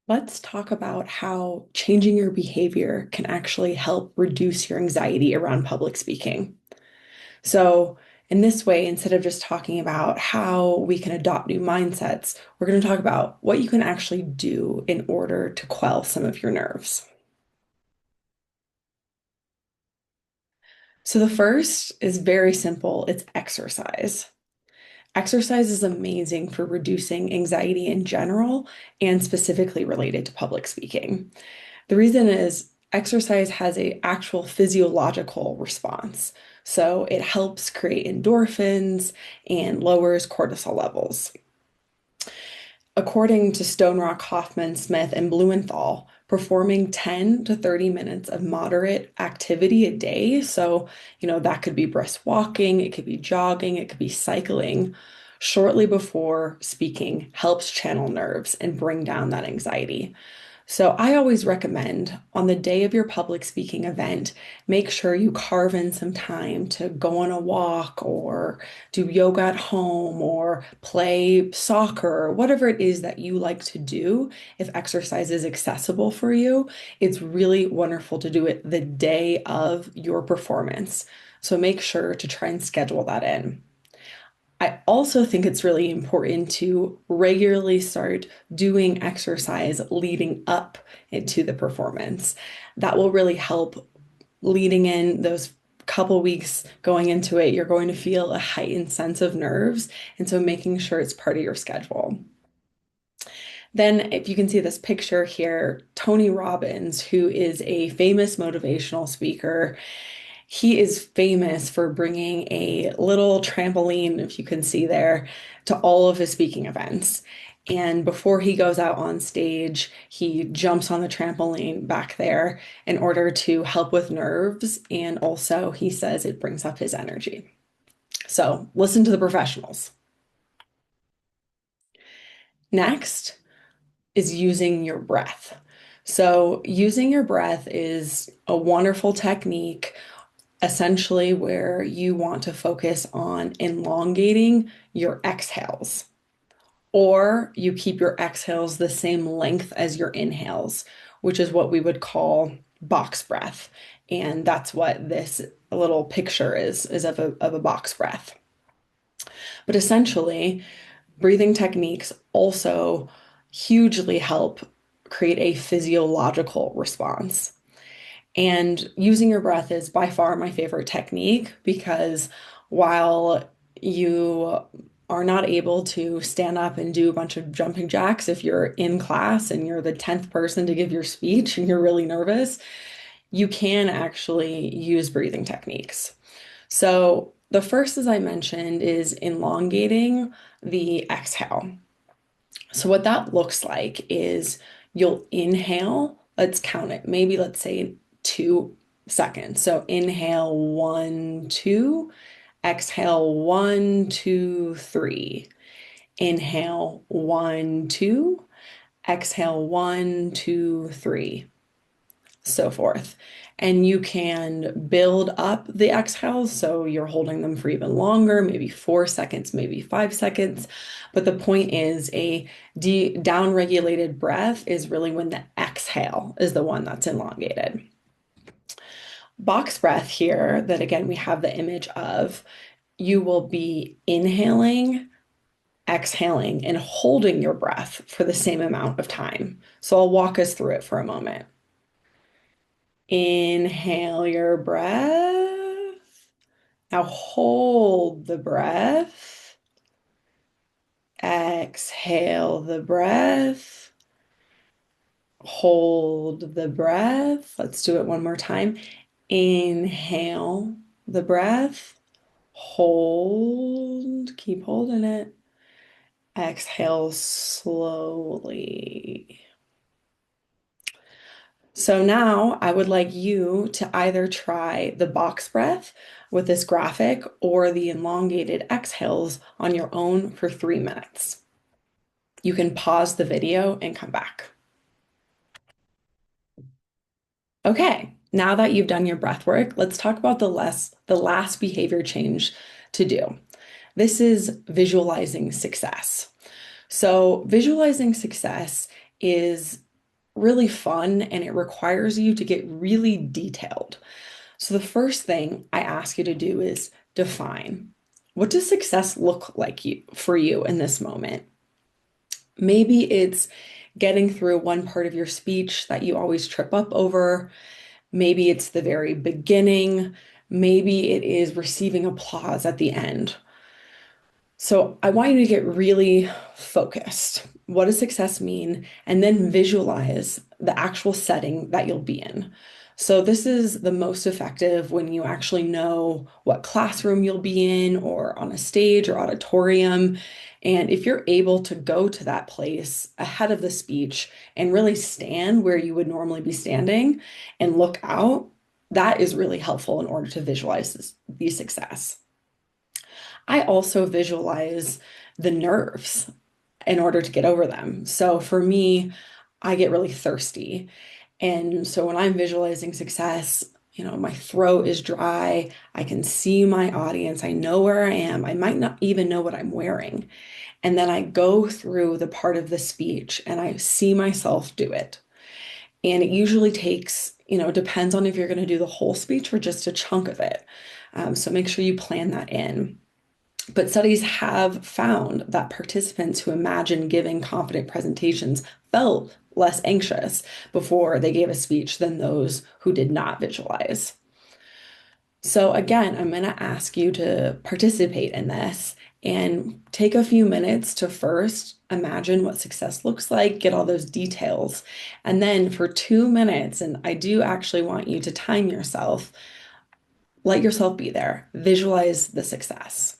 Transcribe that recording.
Let's talk about how changing your behavior can actually help reduce your anxiety around public speaking. So, in this way, instead of just talking about how we can adopt new mindsets, we're going to talk about what you can actually do in order to quell some of your nerves. So, the first is very simple, it's exercise. Exercise is amazing for reducing anxiety in general and specifically related to public speaking. The reason is exercise has a actual physiological response. So it helps create endorphins and lowers cortisol levels. According to Stonerock, Hoffman, Smith, and Blumenthal, performing 10 to 30 minutes of moderate activity a day, so, that could be brisk walking, it could be jogging, it could be cycling, shortly before speaking helps channel nerves and bring down that anxiety. So I always recommend on the day of your public speaking event, make sure you carve in some time to go on a walk or do yoga at home or play soccer or whatever it is that you like to do. If exercise is accessible for you, it's really wonderful to do it the day of your performance. So make sure to try and schedule that in. I also think it's really important to regularly start doing exercise leading up into the performance. That will really help leading in those couple weeks going into it. You're going to feel a heightened sense of nerves. And so making sure it's part of your schedule. Then, if you can see this picture here, Tony Robbins, who is a famous motivational speaker, he is famous for bringing a little trampoline, if you can see there, to all of his speaking events. And before he goes out on stage, he jumps on the trampoline back there in order to help with nerves. And also, he says it brings up his energy. So, listen to the professionals. Next is using your breath. So, using your breath is a wonderful technique essentially where you want to focus on elongating your exhales, or you keep your exhales the same length as your inhales, which is what we would call box breath. And that's what this little picture is of a box breath. But essentially, breathing techniques also hugely help create a physiological response. And using your breath is by far my favorite technique because while you are not able to stand up and do a bunch of jumping jacks if you're in class and you're the 10th person to give your speech and you're really nervous, you can actually use breathing techniques. So, the first, as I mentioned, is elongating the exhale. So, what that looks like is you'll inhale, let's count it, maybe let's say 2 seconds. So, inhale 1, 2, exhale 1, 2, 3. Inhale 1, 2, exhale 1, 2, 3, so forth. And you can build up the exhales. So you're holding them for even longer, maybe 4 seconds, maybe 5 seconds. But the point is a down-regulated breath is really when the exhale is the one that's elongated. Box breath here, that again, we have the image of, you will be inhaling, exhaling, and holding your breath for the same amount of time. So I'll walk us through it for a moment. Inhale your breath. Now hold the breath. Exhale the breath. Hold the breath. Let's do it one more time. Inhale the breath. Hold. Keep holding it. Exhale slowly. So now I would like you to either try the box breath with this graphic or the elongated exhales on your own for 3 minutes. You can pause the video and come back. Okay, now that you've done your breath work, let's talk about the last behavior change to do. This is visualizing success. So visualizing success is really fun and it requires you to get really detailed. So the first thing I ask you to do is define. What does success look like for you in this moment? Maybe it's getting through one part of your speech that you always trip up over. Maybe it's the very beginning. Maybe it is receiving applause at the end. So I want you to get really focused. What does success mean? And then visualize the actual setting that you'll be in. So this is the most effective when you actually know what classroom you'll be in or on a stage or auditorium. And if you're able to go to that place ahead of the speech and really stand where you would normally be standing and look out, that is really helpful in order to visualize the success. I also visualize the nerves in order to get over them. So for me, I get really thirsty. And so when I'm visualizing success, my throat is dry. I can see my audience. I know where I am. I might not even know what I'm wearing. And then I go through the part of the speech and I see myself do it. And it usually takes, depends on if you're going to do the whole speech or just a chunk of it. So make sure you plan that in. But studies have found that participants who imagine giving confident presentations felt less anxious before they gave a speech than those who did not visualize. So, again, I'm going to ask you to participate in this and take a few minutes to first imagine what success looks like, get all those details. And then for 2 minutes, and I do actually want you to time yourself, let yourself be there, visualize the success.